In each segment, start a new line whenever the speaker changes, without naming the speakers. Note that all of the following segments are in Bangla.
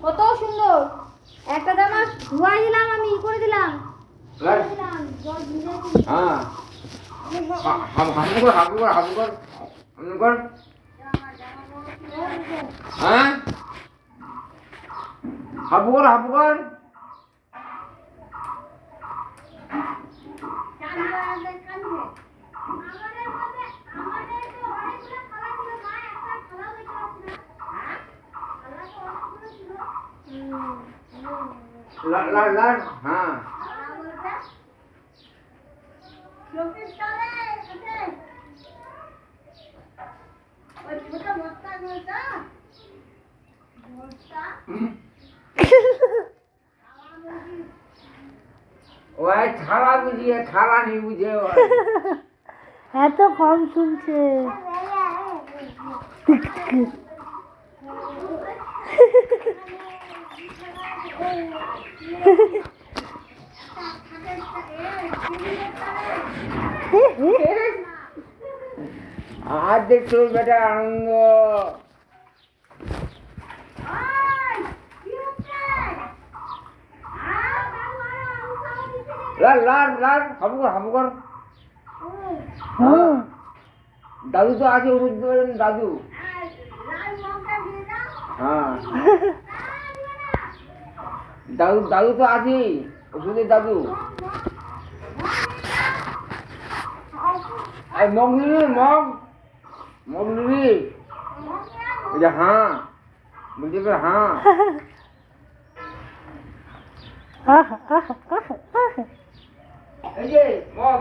কত সুন্দর একটা জামা ধোয়াই দিলাম, আমি ই করে দিলাম।
হ্যাঁ হাবু কর হাবু কর হাবু কর হাবু কর হ্যাঁ হাবু কর হাবু কর লাল হ্যাঁ ওই থালা বুঝিয়ে থালা নেই বুঝে
এত কম শুনছে।
আর দেখছো বেটা আনন্দ লাল লাল লাল হাবু কর হাবু কর দাদু তো আছে ওষুধ দেবেন দাদু হ্যাঁ দাদু দাদু তো আছে ওষুধের দাদু মগ নিবি মগ মগ নিবি হ্যাঁ বুঝতে পারে হ্যাঁ এই যে মগ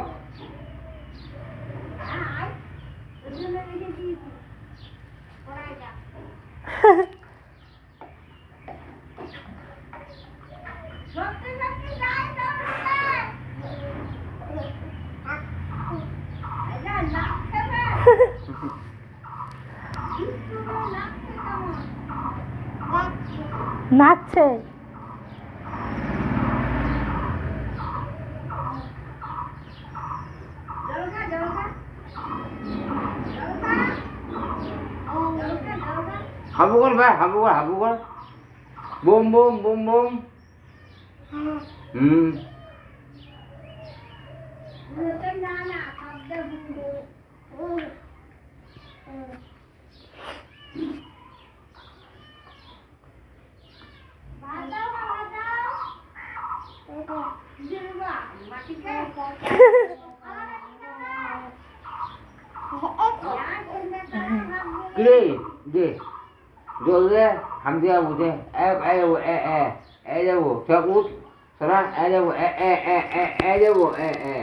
নাচছে।
হাবু কর ভাই হাবু কর হাবু কর বুম বুম বুম বুম হুম কিরে দে জল দে হাম দিয়া বুঝে এ যাবো উঠ সরা এ যাবো এ যাবো এ